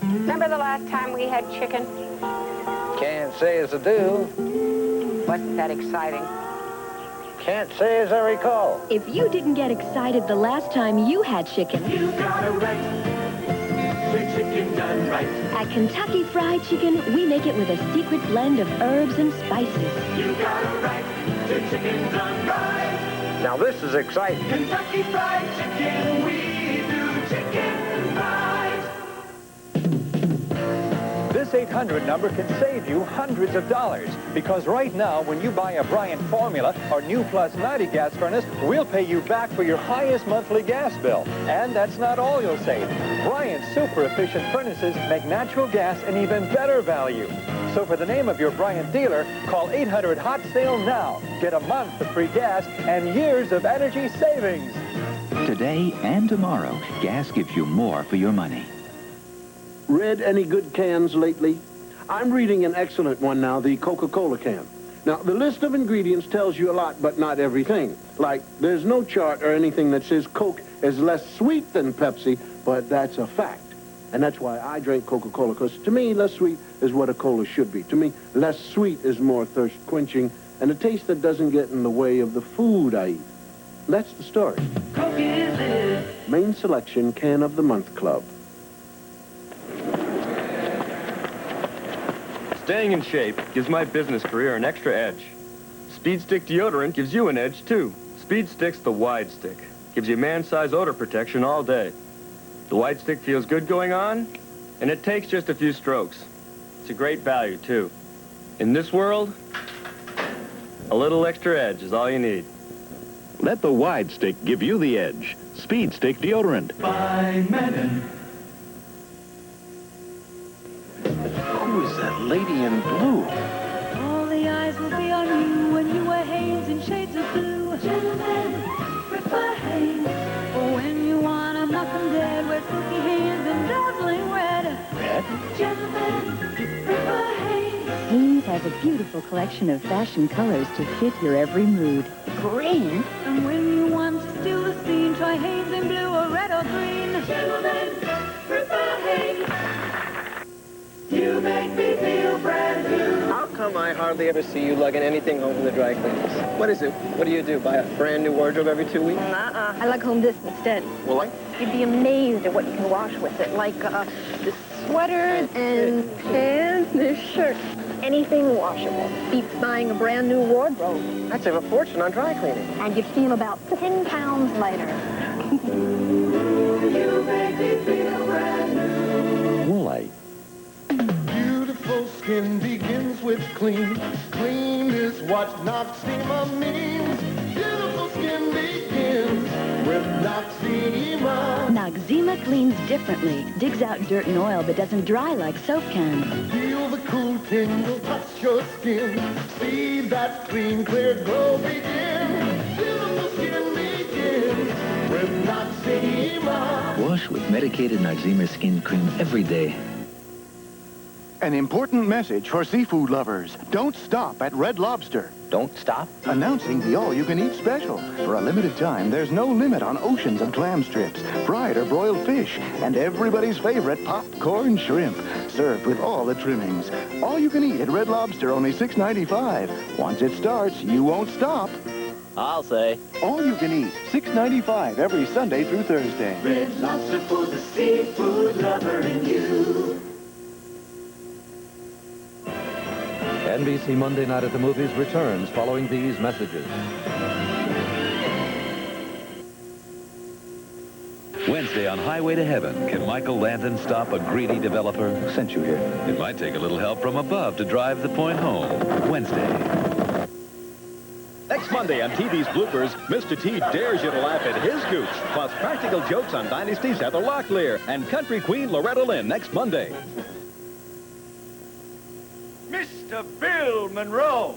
Remember the last time we had chicken? Can't say as I do. Wasn't that exciting? Can't say as I recall. If you didn't get excited the last time you had chicken, You got it right. Your chicken done right. At Kentucky Fried Chicken, we make it with a secret blend of herbs and spices. You got it right. Your chicken done right. Now this is exciting. Kentucky Fried Chicken, we do chicken right. This 800 number can save you hundreds of dollars, because right now, when you buy a Bryant formula or new Plus 90 gas furnace, we'll pay you back for your highest monthly gas bill. And that's not all you'll save. Bryant's super efficient furnaces make natural gas an even better value. So for the name of your Bryant dealer, call 800 Hot Sale now. Get a month of free gas and years of energy savings. Today and tomorrow, gas gives you more for your money. Read any good cans lately? I'm reading an excellent one now, the Coca-Cola can. Now, the list of ingredients tells you a lot, but not everything. Like, there's no chart or anything that says Coke is less sweet than Pepsi, but that's a fact. And that's why I drink Coca-Cola, because to me, less sweet is what a cola should be. To me, less sweet is more thirst-quenching, and a taste that doesn't get in the way of the food I eat. That's the story. Coke is it. Main Selection Can of the Month Club. Staying in shape gives my business career an extra edge. Speed Stick deodorant gives you an edge, too. Speed Stick's the wide stick. Gives you man-size odor protection all day. The wide stick feels good going on, and it takes just a few strokes. It's a great value, too. In this world, a little extra edge is all you need. Let the wide stick give you the edge. Speed Stick deodorant. By Menon. Who is that lady in blue? All the eyes will be on you when you wear Hanes in shades of blue. Gentlemen, prefer Hanes. Or when you want to knock 'em dead, wear silky Hanes and dazzling red. Red? Gentlemen, prefer Hanes. Hanes has a beautiful collection of fashion colors to fit your every mood. Green? And when you want to steal the scene, try Hanes in blue or red or green. Gentlemen, prefer Hanes. You make me feel brand new. How come I hardly ever see you lugging anything home from the dry cleaners? What is it? What do? Buy a brand new wardrobe every 2 weeks? I lug home this instead. Woolite? You'd be amazed at what you can wash with it, like the sweaters and pants and the shirts. Anything washable. Beats buying a brand new wardrobe. I'd save a fortune on dry cleaning. And you'd feel about 10 pounds lighter. You make me feel brand new. Woolite. Beautiful skin begins with clean. Clean is what Noxzema means. Beautiful skin begins with Noxzema. Noxzema cleans differently, digs out dirt and oil, but doesn't dry like soap can. Feel the cool tingle touch your skin. See that clean, clear glow begin. Beautiful skin begins with Noxzema. Wash with medicated Noxzema skin cream every day. An important message for seafood lovers. Don't stop at Red Lobster. Don't stop. Announcing the all-you-can-eat special. For a limited time, there's no limit on oceans of clam strips, fried or broiled fish, and everybody's favorite popcorn shrimp, served with all the trimmings. All you can eat at Red Lobster, only $6.95. Once it starts, you won't stop. I'll say. All you can eat, $6.95 every Sunday through Thursday. Red Lobster for the seafood lover in you. NBC Monday Night at the Movies returns following these messages. Wednesday on Highway to Heaven, can Michael Landon stop a greedy developer? Sent you here. It might take a little help from above to drive the point home. Wednesday. Next Monday on TV's Bloopers, Mr. T dares you to laugh at his goofs, plus practical jokes on Dynasty's Heather Locklear and country queen Loretta Lynn next Monday. Mr. Bill Monroe.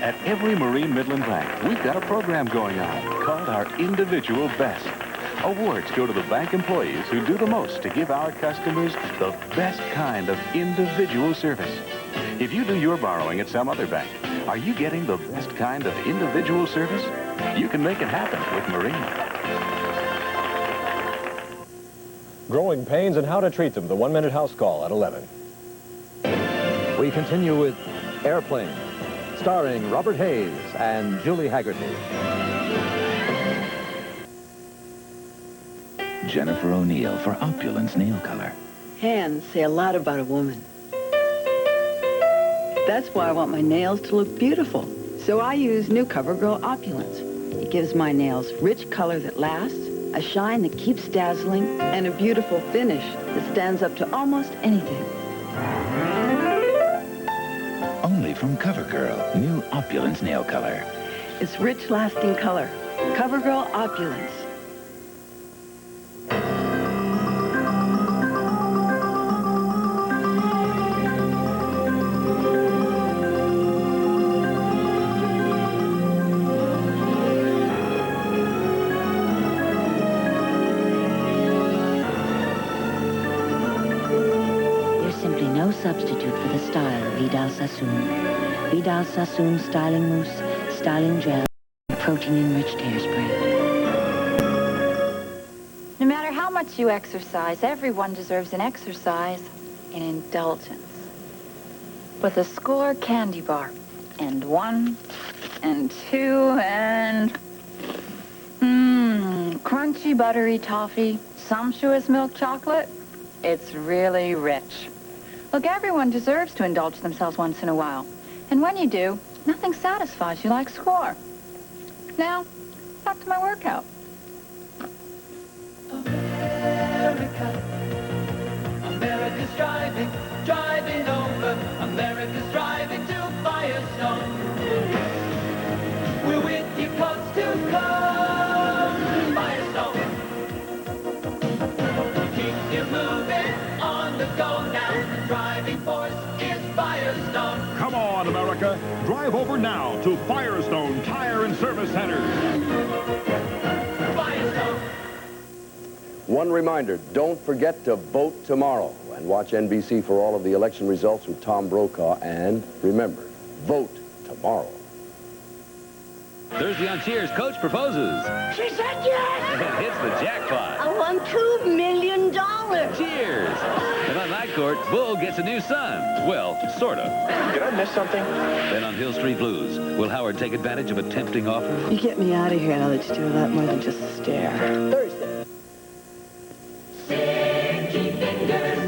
At every Marine Midland rank, we've got a program going on called our Individual Best. Awards go to the bank employees who do the most to give our customers the best kind of individual service. If you do your borrowing at some other bank, are you getting the best kind of individual service? You can make it happen with Marine. Growing pains and how to treat them. The 1-minute house call at 11. We continue with Airplane, starring Robert Hayes and Julie Haggerty. Jennifer O'Neill for Opulence nail color. Hands say a lot about a woman. That's why I want my nails to look beautiful. So I use new CoverGirl Opulence. It gives my nails rich color that lasts, a shine that keeps dazzling, and a beautiful finish that stands up to almost anything. Only from CoverGirl, new Opulence nail color. It's rich, lasting color. CoverGirl Opulence. Substitute for the style of Vidal Sassoon. Vidal Sassoon styling mousse, styling gel, protein-enriched hairspray. No matter how much you exercise, everyone deserves an exercise, an indulgence. With a Skor candy bar, and 1, and 2, and... crunchy buttery toffee, sumptuous milk chocolate. It's really rich. Look, everyone deserves to indulge themselves once in a while. And when you do, nothing satisfies you like Skor. Now, back to my workout. America, America's driving, driving over. America's driving to Firestone. We're with you coast to coast, Firestone. Keep you moving on the go now. Driving force is Firestone. Come on, America. Drive over now to Firestone Tire and Service Center. Firestone. One reminder, don't forget to vote tomorrow and watch NBC for all of the election results with Tom Brokaw. And remember, vote tomorrow. Thursday on Cheers, Coach proposes. She said yes! And hits the jackpot. I won $2 million. Cheers! And on Night Court, Bull gets a new son. Well, sort of. Did I miss something? Then on Hill Street Blues, will Howard take advantage of a tempting offer? You get me out of here and I'll let you do a lot more than just stare. Thursday. Sticky fingers,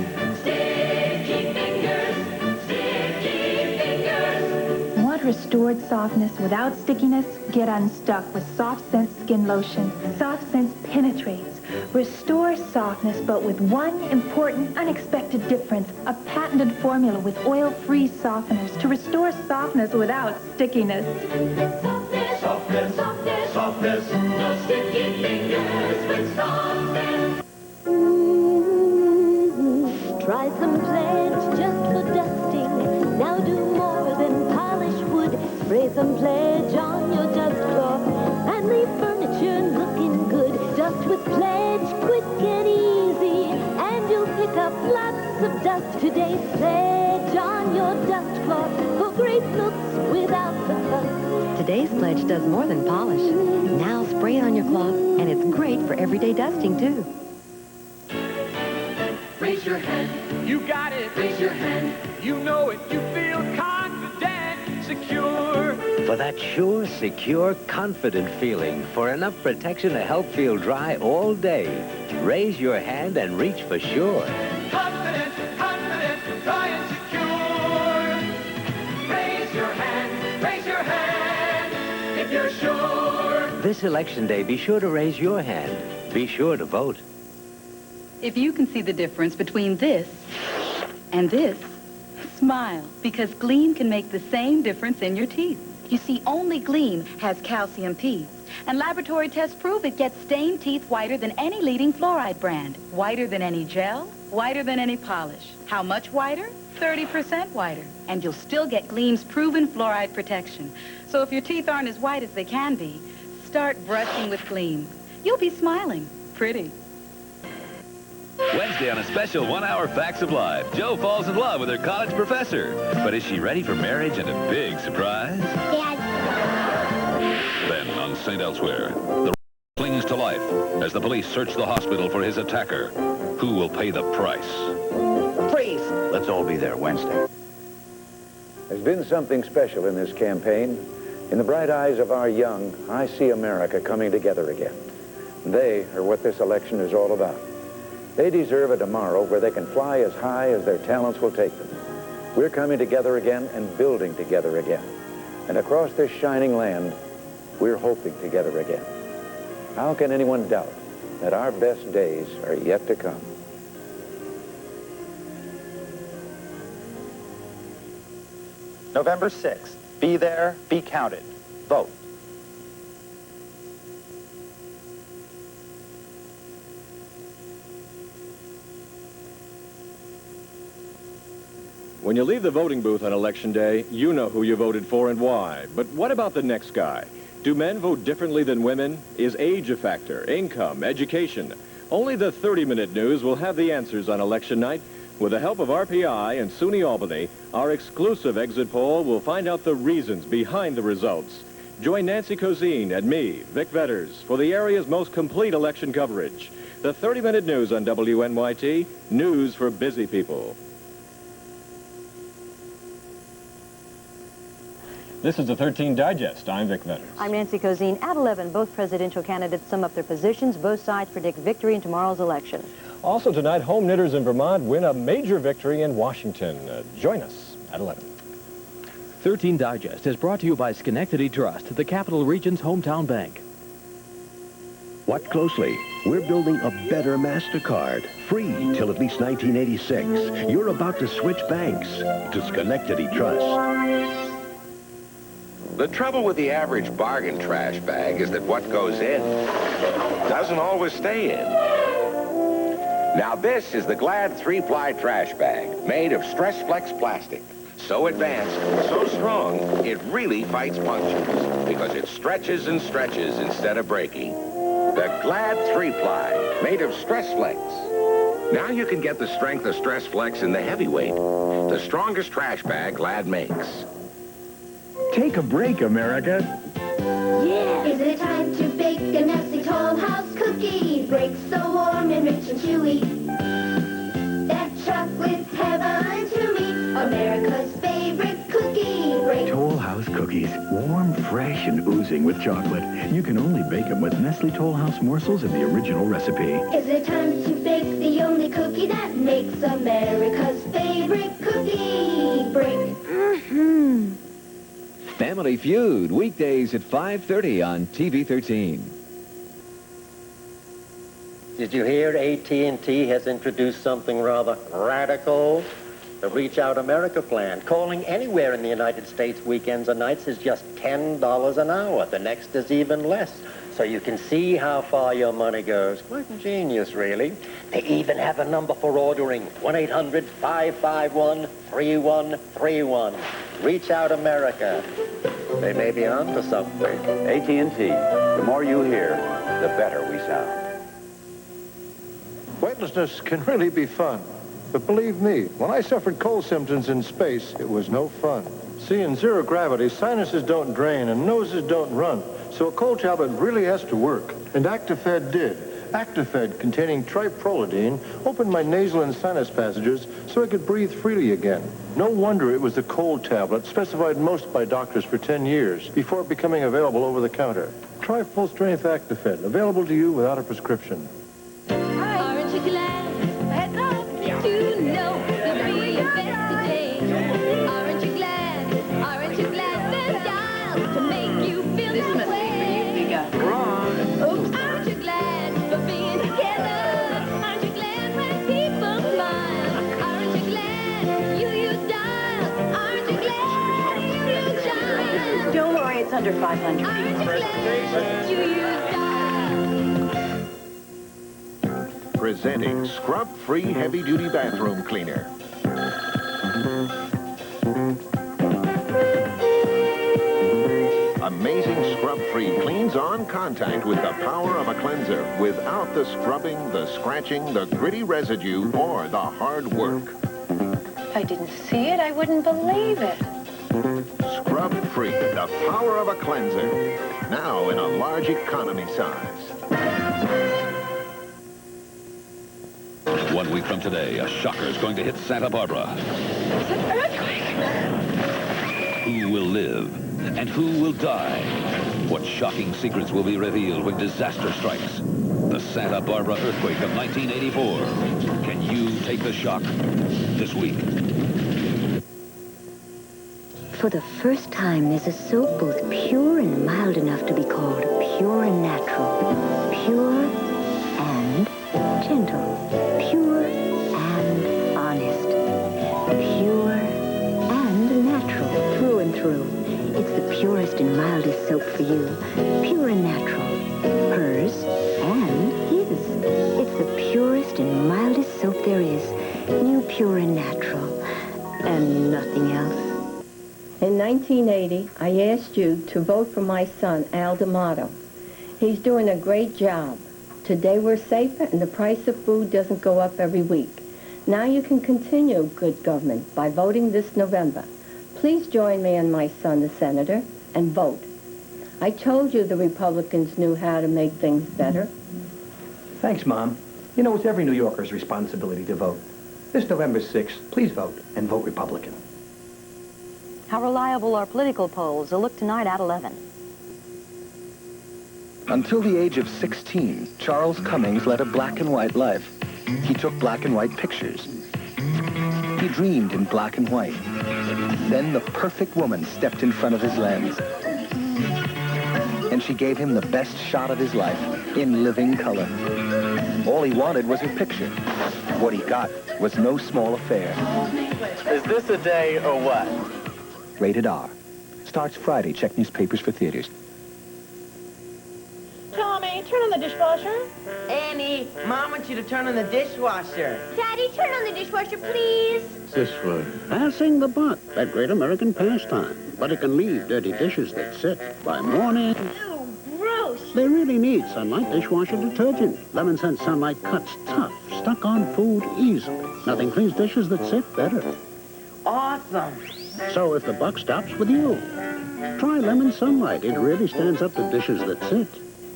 sticky fingers, sticky fingers. Want restored softness without stickiness? Get unstuck with Soft Sense Skin Lotion. Soft Sense penetrates, restores softness, but with one important, unexpected difference: a patented formula with oil-free softeners to restore softness without stickiness. Softness, softness, softness, softness. No sticky fingers with softness. Try some Pledge just for dusting. Now do more than polish wood. Spray some Pledge on your dust cloth and leave furniture looking good. Dust with Pledge, quick and easy, and you'll pick up lots of dust. Today's Pledge on your dust cloth for great looks without the fuss. Today's Pledge does more than polish. Now spray it on your cloth, and it's great for everyday dusting, too. Raise your hand. You got it. Raise your hand. You know it. You feel confident, secure. For that sure, secure, confident feeling, for enough protection to help feel dry all day, raise your hand and reach for sure. Confident, confident, dry and secure. Raise your hand if you're sure. This election day, be sure to raise your hand. Be sure to vote. If you can see the difference between this and this, smile, because Gleem can make the same difference in your teeth. You see, only Gleem has calcium P, and laboratory tests prove it gets stained teeth whiter than any leading fluoride brand. Whiter than any gel, whiter than any polish. How much whiter? 30% whiter. And you'll still get Gleem's proven fluoride protection. So if your teeth aren't as white as they can be, start brushing with Gleem. You'll be smiling. pretty. Wednesday on a special one-hour Facts of Life. Jo falls in love with her college professor. But is she ready for marriage and a big surprise? Dad. Then on St. Elsewhere, the clings to life as the police search the hospital for his attacker. Who will pay the price? Freeze! Let's all be there Wednesday. There's been something special in this campaign. In the bright eyes of our young, I see America coming together again. They are what this election is all about. They deserve a tomorrow where they can fly as high as their talents will take them. We're coming together again and building together again. And across this shining land, we're hoping together again. How can anyone doubt that our best days are yet to come? November 6th. Be there, be counted. Vote. When you leave the voting booth on Election Day, you know who you voted for and why. But what about the next guy? Do men vote differently than women? Is age a factor? Income? Education? Only the 30-Minute News will have the answers on Election night. With the help of RPI and SUNY Albany, our exclusive exit poll will find out the reasons behind the results. Join Nancy Cozean and me, Vic Vetters, for the area's most complete election coverage. The 30-Minute News on WNYT, news for busy people. This is the 13 Digest. I'm Vic Vetters. I'm Nancy Cozean. At 11, both presidential candidates sum up their positions. Both sides predict victory in tomorrow's election. Also tonight, home knitters in Vermont win a major victory in Washington. Join us at 11. 13 Digest is brought to you by Schenectady Trust, the Capital Region's hometown bank. Watch closely. We're building a better MasterCard. Free till at least 1986. You're about to switch banks to Schenectady Trust. The trouble with the average bargain trash bag is that what goes in doesn't always stay in. Now this is the Glad 3-ply trash bag, made of Stress Flex plastic. So advanced, so strong, it really fights punctures because it stretches and stretches instead of breaking. The Glad 3-ply, made of Stress Flex. Now you can get the strength of Stress Flex in the heavyweight, the strongest trash bag Glad makes. Take a break, America. Yeah! Is it time to bake a Nestle Toll House cookie? Breaks so warm and rich and chewy. That chocolate's heaven to me. America's favorite cookie. Break. Toll House cookies. Warm, fresh, and oozing with chocolate. You can only bake them with Nestle Toll House morsels in the original recipe. Is it time to bake the only cookie that makes America's favorite cookie? Break. Mm-hmm. Family Feud, weekdays at 5:30 on TV 13. Did you hear AT&T has introduced something rather radical? The Reach Out America plan. Calling anywhere in the United States weekends or nights is just $10 an hour. The next is even less. So you can see how far your money goes. Quite ingenious, really. They even have a number for ordering. 1-800-551-3131. Reach Out America. They may be on to something. AT&T. The more you hear, the better we sound. Weightlessness can really be fun. But believe me, when I suffered cold symptoms in space, it was no fun. See, in zero gravity, sinuses don't drain and noses don't run. So a cold tablet really has to work. And Actifed did. Actifed, containing triprolidine, opened my nasal and sinus passages so I could breathe freely again. No wonder it was the cold tablet specified most by doctors for 10 years before becoming available over the counter. Try full-strength Actifed, available to you without a prescription. Aren't you glad to know you'll be your best today? Aren't you glad there's dials to make you feel this way? Oops, aren't you glad for being together? Aren't you glad when people smile? Aren't you glad you use dials? Aren't you glad you use dials? Don't worry, it's under 500. Aren't you glad you use dials? Presenting scrub-free heavy-duty bathroom cleaner. Amazing scrub-free cleans on constantly. contact with the power of a cleanser without the scrubbing, the scratching, the gritty residue, or the hard work. If I didn't see it, I wouldn't believe it. Scrub-free, the power of a cleanser. Now in a large economy size. 1 week from today, a shocker is going to hit Santa Barbara. It's an earthquake. Who will live and who will die? What shocking secrets will be revealed when disaster strikes? The Santa Barbara earthquake of 1984. Can you take the shock? This week. For the first time, there's a soap both pure and mild enough to be called pure and natural. Pure and gentle. Pure and honest. Pure and natural, through and through. It's the purest and mildest soap for you. Pure and natural. Hers and his. It's the purest and mildest soap there is. New Pure and Natural. And nothing else. In 1980, I asked you to vote for my son, Al D'Amato. He's doing a great job. Today we're safer and the price of food doesn't go up every week. Now you can continue good government by voting this November. Please join me and my son, the senator, and vote. I told you the Republicans knew how to make things better. Thanks, Mom. You know, it's every New Yorker's responsibility to vote. This November 6th, please vote and vote Republican. How reliable are political polls? A look tonight at 11. Until the age of 16, Charles Cummings led a black and white life. He took black and white pictures. He dreamed in black and white. Then the perfect woman stepped in front of his lens. And she gave him the best shot of his life in living color. All he wanted was her picture. What he got was no small affair. Is this a day or what? Rated R. Starts Friday. Check newspapers for theaters. Tommy, turn on the dishwasher. Annie, Mom wants you to turn on the dishwasher. Daddy, turn on the dishwasher, please. This way. Passing the buck, that great American pastime. But it can leave dirty dishes that sit by morning. Ew, gross. They really need Sunlight dishwasher detergent. Lemon Scent Sunlight cuts tough, stuck on food easily. Nothing cleans dishes that sit better. Awesome. So if the buck stops with you, try Lemon Sunlight. It really stands up to dishes that sit.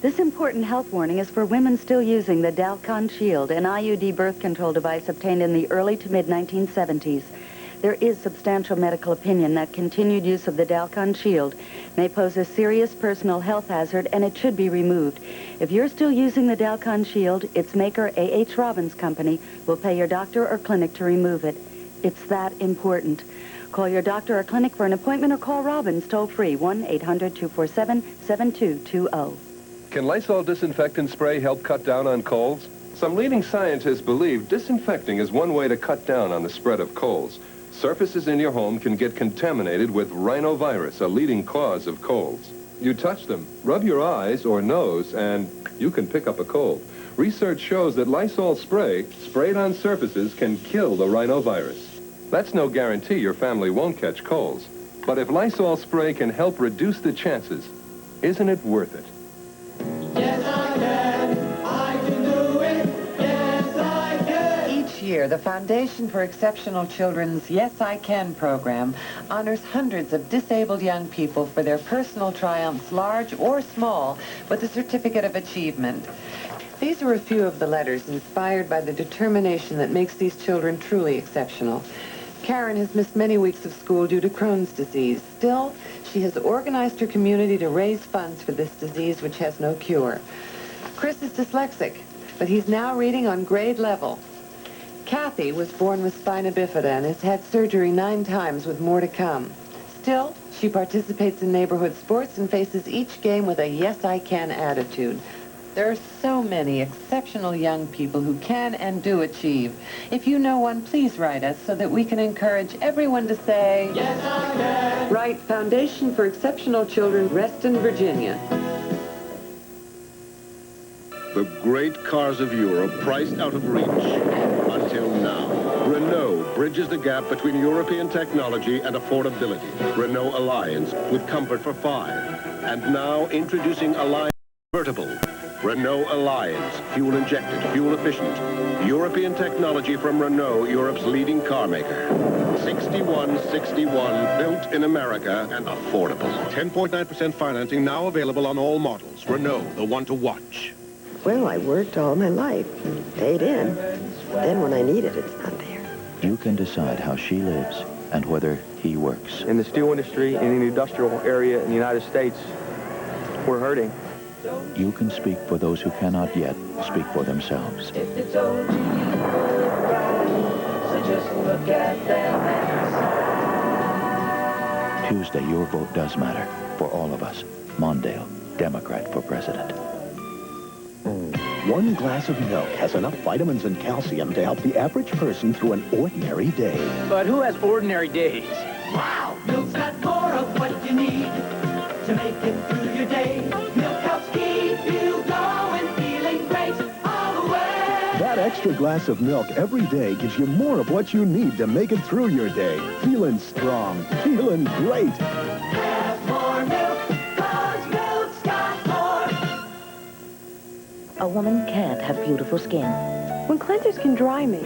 This important health warning is for women still using the Dalkon Shield, an IUD birth control device obtained in the early to mid-1970s. There is substantial medical opinion that continued use of the Dalkon Shield may pose a serious personal health hazard and it should be removed. If you're still using the Dalkon Shield, its maker, A.H. Robbins Company, will pay your doctor or clinic to remove it. It's that important. Call your doctor or clinic for an appointment or call Robbins toll-free, 1-800-247-7220. Can Lysol disinfectant spray help cut down on colds? Some leading scientists believe disinfecting is one way to cut down on the spread of colds. Surfaces in your home can get contaminated with rhinovirus, a leading cause of colds. You touch them, rub your eyes or nose, and you can pick up a cold. Research shows that Lysol spray, sprayed on surfaces, can kill the rhinovirus. That's no guarantee your family won't catch colds. But if Lysol spray can help reduce the chances, isn't it worth it? Yes, I can. I can do it. Yes, I can. Each year, the Foundation for Exceptional Children's Yes, I Can program honors hundreds of disabled young people for their personal triumphs, large or small, with a certificate of achievement. These are a few of the letters inspired by the determination that makes these children truly exceptional. Karen has missed many weeks of school due to Crohn's disease. Still, she has organized her community to raise funds for this disease, which has no cure. Chris is dyslexic, but he's now reading on grade level. Kathy was born with spina bifida and has had surgery 9 times with more to come. Still, she participates in neighborhood sports and faces each game with a yes, I can attitude. There are so many exceptional young people who can and do achieve. If you know one, please write us so that we can encourage everyone to say, yes, I can. Write Foundation for Exceptional Children, Reston, Virginia. The great cars of Europe priced out of reach. Until now. Renault bridges the gap between European technology and affordability. Renault Alliance with comfort for 5. And now introducing Alliance convertible. Renault Alliance, fuel injected, fuel efficient. European technology from Renault, Europe's leading car maker. 6161, built in America and affordable. 10.9% financing now available on all models. Renault, the one to watch. Well, I worked all my life, paid in. Then when I need it, it's not there. You can decide how she lives and whether he works. In the steel industry, in the industrial area in the United States, we're hurting. You can speak for those who cannot yet speak for themselves. If they told you you were right, so just look at their hands. Tuesday, your vote does matter for all of us. Mondale, Democrat for president. One glass of milk has enough vitamins and calcium to help the average person through an ordinary day. But who has ordinary days? Wow! Milk's got more of what you need to make it through your day. Milk helps keep you going, feeling great all the way. That extra glass of milk every day gives you more of what you need to make it through your day. Feeling strong, feeling great. Have more milk, 'cause milk's got more. A woman can't have beautiful skin. When cleansers can dry me,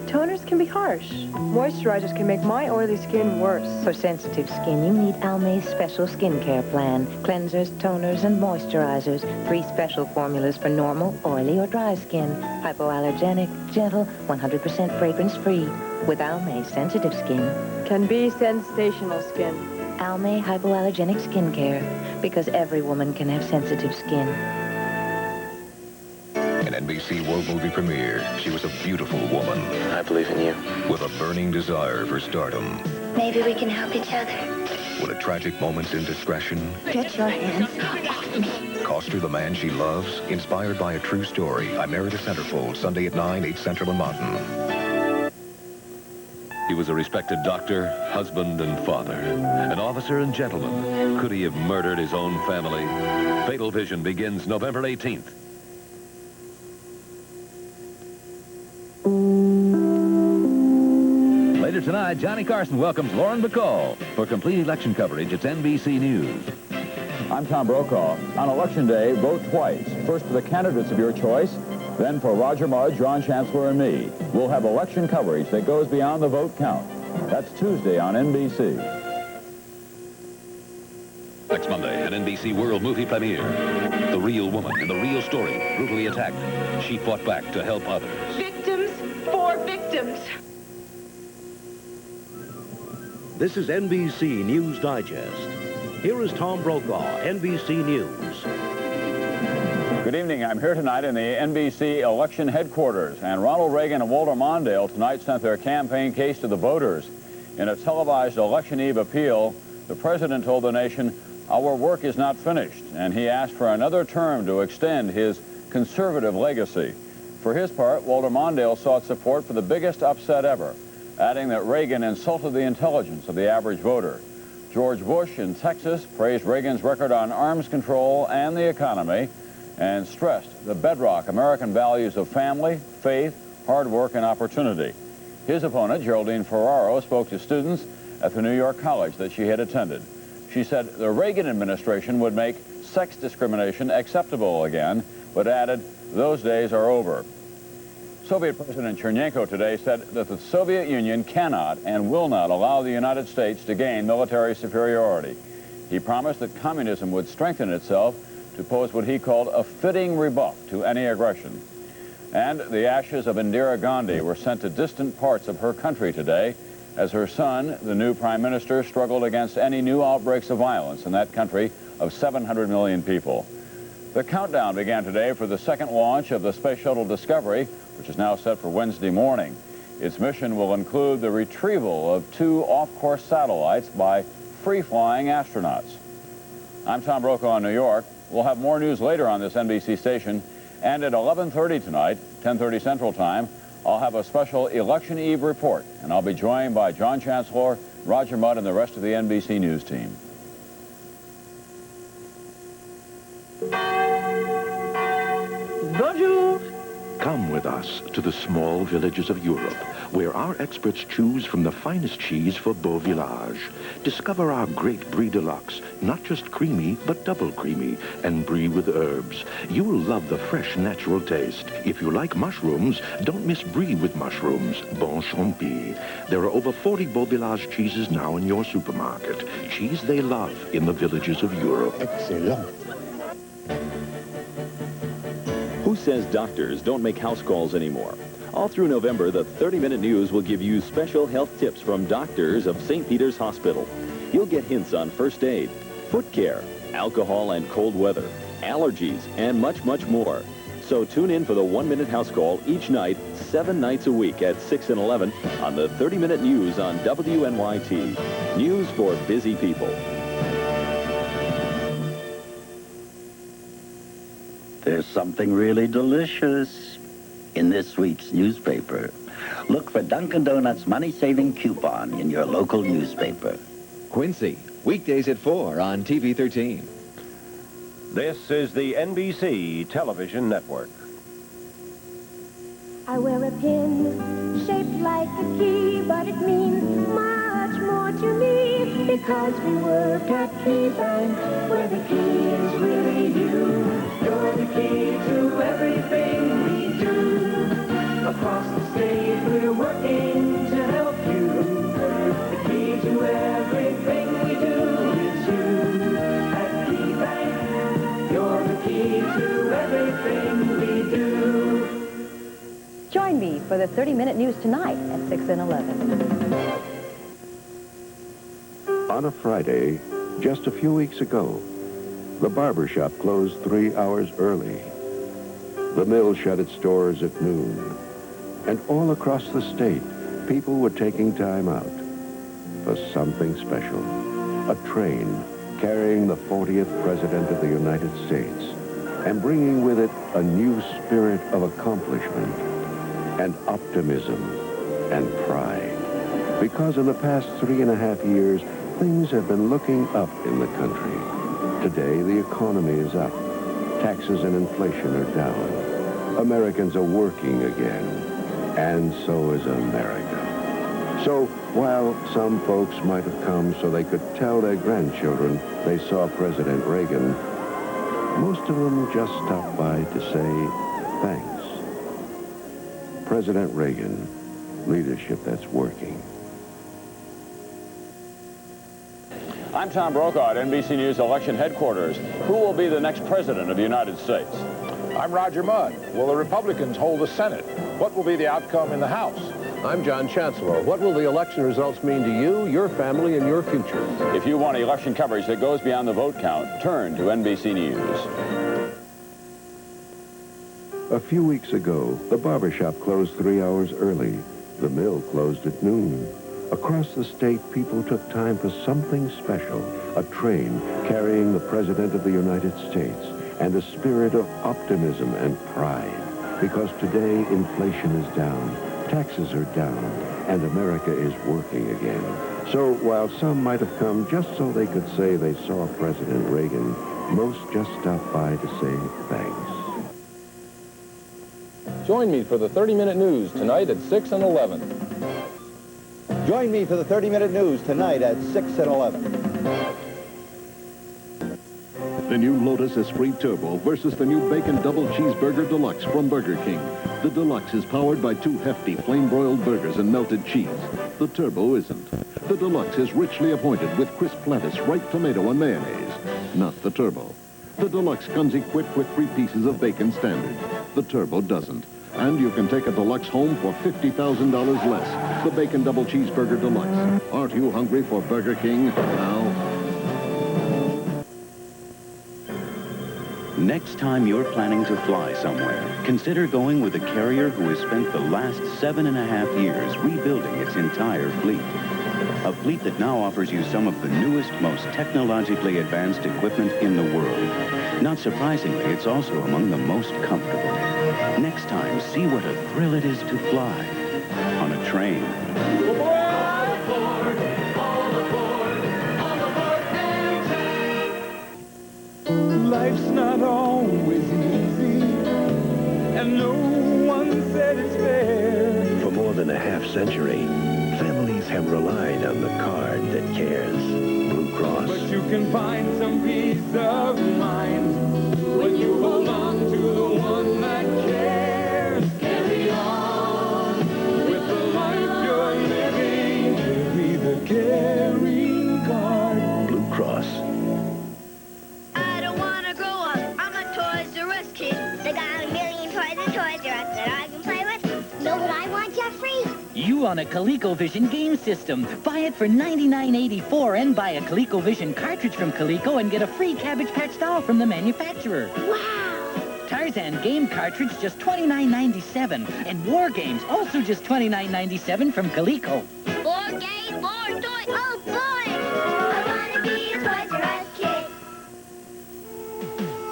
toners can be harsh. Moisturizers can make my oily skin worse. For sensitive skin, you need Almay's special skincare plan. Cleansers, toners, and moisturizers. 3 special formulas for normal, oily, or dry skin. Hypoallergenic, gentle, 100% fragrance-free. With Almay's sensitive skin. Can be sensational skin. Almay Hypoallergenic Skincare. Because every woman can have sensitive skin. An NBC World Movie premiere. She was a beautiful woman. I believe in you. With a burning desire for stardom. Maybe we can help each other. With a tragic moment's indiscretion. Get your hands off me. Cost her the man she loves. Inspired by a true story. I Married a Centerfold. Sunday at 9, 8 Central and Mountain. He was a respected doctor, husband, and father. An officer and gentleman. Could he have murdered his own family? Fatal Vision begins November 18th. Later tonight, Johnny Carson welcomes Lauren Bacall. For complete election coverage, it's NBC News. I'm Tom Brokaw. On Election Day, vote twice. First for the candidates of your choice, then for Roger Mudge, Ron Chancellor, and me. We'll have election coverage that goes beyond the vote count. That's Tuesday on NBC. Next Monday, an NBC World Movie premiere. The real woman in the real story, brutally attacked. She fought back to help others. Victims for victims. This is NBC News Digest. Here is Tom Brokaw, NBC News. Good evening. I'm here tonight in the NBC election headquarters, and Ronald Reagan and Walter Mondale tonight sent their campaign case to the voters. In a televised election eve appeal, the president told the nation, "Our work is not finished," and he asked for another term to extend his conservative legacy. For his part, Walter Mondale sought support for the biggest upset ever, adding that Reagan insulted the intelligence of the average voter. George Bush in Texas praised Reagan's record on arms control and the economy, and stressed the bedrock American values of family, faith, hard work, and opportunity. His opponent, Geraldine Ferraro, spoke to students at the New York college that she had attended. She said the Reagan administration would make sex discrimination acceptable again, but added, those days are over. Soviet President Chernenko today said that the Soviet Union cannot and will not allow the United States to gain military superiority. He promised that communism would strengthen itself to pose what he called a fitting rebuff to any aggression. And the ashes of Indira Gandhi were sent to distant parts of her country today as her son, the new prime minister, struggled against any new outbreaks of violence in that country of 700 million people. The countdown began today for the second launch of the Space Shuttle Discovery, which is now set for Wednesday morning. Its mission will include the retrieval of 2 off-course satellites by free-flying astronauts. I'm Tom Brokaw in New York. We'll have more news later on this NBC station, and at 11:30 tonight, 10:30 Central Time, I'll have a special Election Eve report, and I'll be joined by John Chancellor, Roger Mudd, and the rest of the NBC News team. Bonjour. Come with with us to the small villages of Europe, where our experts choose from the finest cheese for Beaux Villages. Discover our great Brie Deluxe, not just creamy, but double creamy, and Brie with herbs. You'll love the fresh, natural taste. If you like mushrooms, don't miss Brie with mushrooms. Bon Champi. There are over 40 Beaux Villages cheeses now in your supermarket. Cheese they love in the villages of Europe. Excellent. Who says doctors don't make house calls anymore? All through November, the 30-Minute News will give you special health tips from doctors of St. Peter's Hospital. You'll get hints on first aid, foot care, alcohol and cold weather, allergies, and much, much more. So tune in for the 1-Minute House Call each night, 7 nights a week at 6 and 11 on the 30-Minute News on WNYT. News for busy people. There's something really delicious in this week's newspaper. Look for Dunkin Donuts money-saving coupon in your local newspaper. Quincy, weekdays at 4 on TV 13. This is the NBC Television Network. I wear a pin shaped like a key, but it means much more to me because we work at Key Bank, where the key is really you. You're the key to everything we do. Across the state, we're working to help you. The key to everything we do is you. At Key Bank, you're the key to everything we do. Join me for the 30-Minute News tonight at 6 and 11. On a Friday, just a few weeks ago, the barber shop closed 3 hours early. The mill shut its doors at noon. And all across the state, people were taking time out for something special. A train carrying the 40th President of the United States and bringing with it a new spirit of accomplishment and optimism and pride. Because in the past 3.5 years, things have been looking up in the country. Today, the economy is up. Taxes and inflation are down. Americans are working again. And so is America. So, while some folks might have come so they could tell their grandchildren they saw President Reagan, most of them just stopped by to say thanks. President Reagan, leadership that's working. I'm Tom Brokaw at NBC News Election Headquarters. Who will be the next president of the United States? I'm Roger Mudd. Will the Republicans hold the Senate? What will be the outcome in the House? I'm John Chancellor. What will the election results mean to you, your family, and your future? If you want election coverage that goes beyond the vote count, turn to NBC News. A few weeks ago, the barber shop closed 3 hours early. The mill closed at noon. Across the state, people took time for something special. A train carrying the President of the United States and a spirit of optimism and pride. Because today, inflation is down, taxes are down, and America is working again. So while some might have come just so they could say they saw President Reagan, most just stopped by to say thanks. Join me for the 30-Minute News tonight at 6 and 11. Join me for the 30-Minute News tonight at 6 and 11. The new Lotus Esprit Turbo versus the new Bacon Double Cheeseburger Deluxe from Burger King. The Deluxe is powered by 2 hefty flame-broiled burgers and melted cheese. The Turbo isn't. The Deluxe is richly appointed with crisp lettuce, ripe tomato, and mayonnaise. Not the Turbo. The Deluxe comes equipped with 3 pieces of bacon standard. The Turbo doesn't. And you can take a Deluxe home for $50,000 less. The Bacon Double Cheeseburger Deluxe. Aren't you hungry for Burger King now? Next time you're planning to fly somewhere, consider going with a carrier who has spent the last 7.5 years rebuilding its entire fleet. A fleet that now offers you some of the newest, most technologically advanced equipment in the world. Not surprisingly, it's also among the most comfortable. Next time, see what a thrill it is to fly on a train. Life's not always easy, and no one a half-century, families have relied on the card that cares. Blue Cross. But you can find some peace of mind when you hold on to the one that cares. Carry on with the life you're living. Give me the caring card. Blue Cross. I don't want to grow up. I'm a Toys R Us kid. They got a million toys and Toys R Us that I can play with. Know what I want, Jeffrey? You on a ColecoVision game system. Buy it for $99.84 and buy a ColecoVision cartridge from Coleco and get a free Cabbage Patch doll from the manufacturer. Wow! Tarzan game cartridge just $29.97 and War Games also just $29.97 from Coleco. More games, more toys. Oh, boy! I want to be a Toys R Us kid.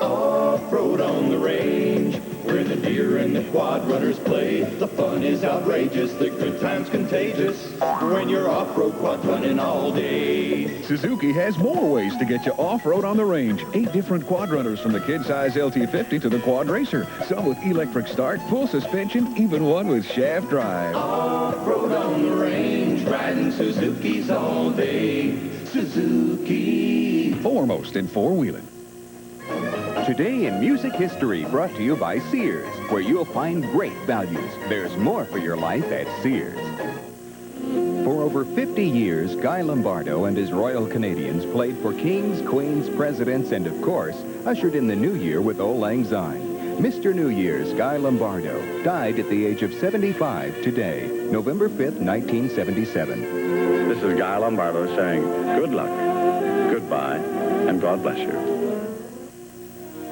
Off-road on the range, where the deer and the quad runners play. The fun is outrageous, the good time's contagious, when you're off-road quad running all day. Suzuki has more ways to get you off-road on the range. 8 different quad runners, from the kid-size LT50 to the quad racer. Some with electric start, full suspension, even one with shaft drive. Off-road on the range, riding Suzuki's all day. Suzuki. Foremost in four-wheeling. Today in Music History, brought to you by Sears, where you'll find great values. There's more for your life at Sears. For over 50 years, Guy Lombardo and his Royal Canadians played for kings, queens, presidents, and of course, ushered in the new year with Auld Lang Syne. Mr. New Year's, Guy Lombardo, died at the age of 75 today, November 5th, 1977. This is Guy Lombardo saying good luck, goodbye, and God bless you.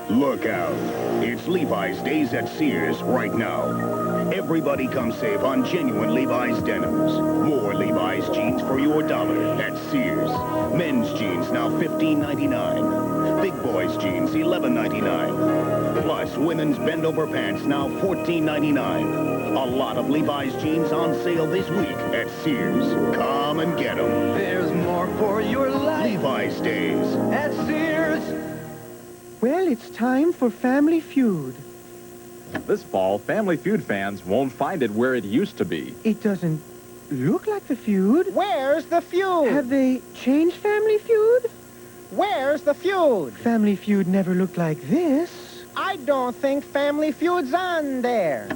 Look out. It's Levi's Days at Sears right now. Everybody come save on genuine Levi's denims. More Levi's jeans for your dollar at Sears. Men's jeans now $15.99. Big boys jeans $11.99. Plus women's bend-over pants now $14.99. A lot of Levi's jeans on sale this week at Sears. Come and get them. There's more for your life. Levi's Days at Sears. Well, it's time for Family Feud. This fall, Family Feud fans won't find it where it used to be. It doesn't look like the Feud. Where's the Feud? Have they changed Family Feud? Where's the Feud? Family Feud never looked like this. I don't think Family Feud's on there.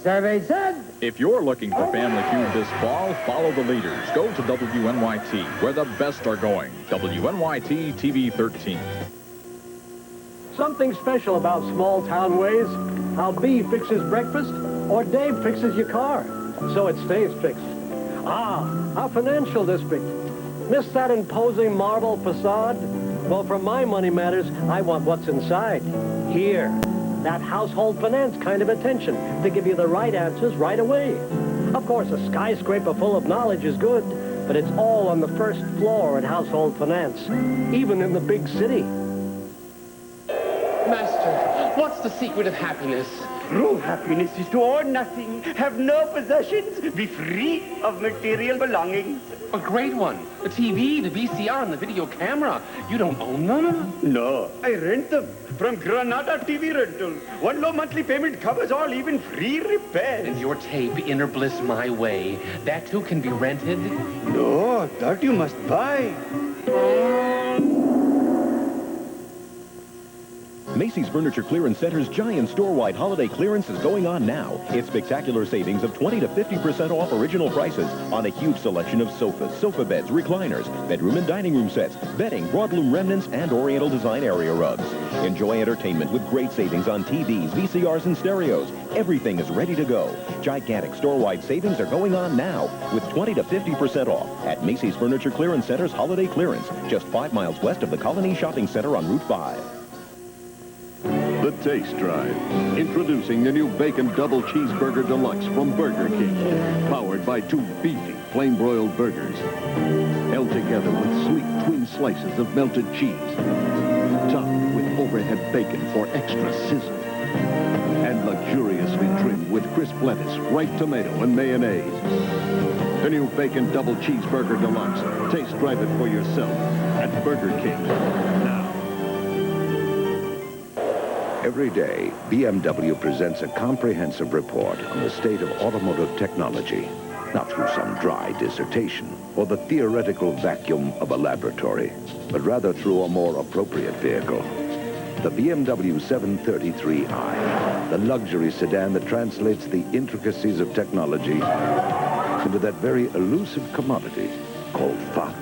Survey said. If you're looking for Family Feud this fall, follow the leaders. Go to WNYT, where the best are going. WNYT TV 13. Something special about small-town ways. How B fixes breakfast or Dave fixes your car, so it stays fixed. Our financial district. Miss that imposing marble facade? Well, for my money matters, I want what's inside. Here, that household finance kind of attention to give you the right answers right away. Of course, a skyscraper full of knowledge is good, but it's all on the first floor at household finance, even in the big city. Master, what's the secret of happiness? True happiness is to own nothing, have no possessions, be free of material belongings. A great one. The TV, the VCR, and the video camera. You don't own them? No, I rent them from Granada TV Rental. One low monthly payment covers all, even free repairs. And your tape, Inner Bliss My Way, that too can be rented? No, that you must buy. Macy's Furniture Clearance Center's giant store-wide holiday clearance is going on now. It's spectacular savings of 20 to 50% off original prices on a huge selection of sofas, sofa beds, recliners, bedroom and dining room sets, bedding, broadloom remnants, and Oriental design area rugs. Enjoy entertainment with great savings on TVs, VCRs, and stereos. Everything is ready to go. Gigantic store-wide savings are going on now with 20 to 50% off at Macy's Furniture Clearance Center's holiday clearance, just 5 miles west of the Colony Shopping Center on Route 5. The Taste Drive. Introducing the new Bacon Double Cheeseburger Deluxe from Burger King. Powered by 2 beefy, flame-broiled burgers. Held together with sleek twin slices of melted cheese. Topped with overhead bacon for extra sizzle. And luxuriously trimmed with crisp lettuce, ripe tomato, and mayonnaise. The new Bacon Double Cheeseburger Deluxe. Taste drive it for yourself at Burger King. Now. Every day, BMW presents a comprehensive report on the state of automotive technology, not through some dry dissertation or the theoretical vacuum of a laboratory, but rather through a more appropriate vehicle. The BMW 733i, the luxury sedan that translates the intricacies of technology into that very elusive commodity called fun.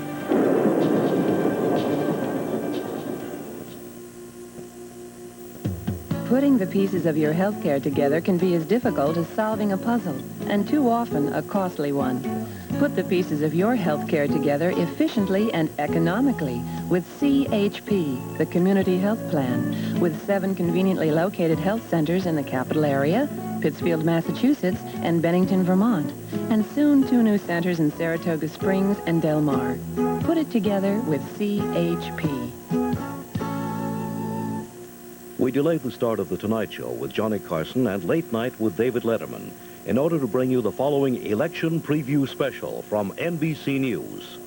Putting the pieces of your healthcare together can be as difficult as solving a puzzle, and too often a costly one. Put the pieces of your healthcare together efficiently and economically with CHP, the Community Health Plan, with 7 conveniently located health centers in the capital area, Pittsfield, Massachusetts, and Bennington, Vermont, and soon 2 new centers in Saratoga Springs and Del Mar. Put it together with CHP. We delayed the start of The Tonight Show with Johnny Carson and Late Night with David Letterman in order to bring you the following election preview special from NBC News.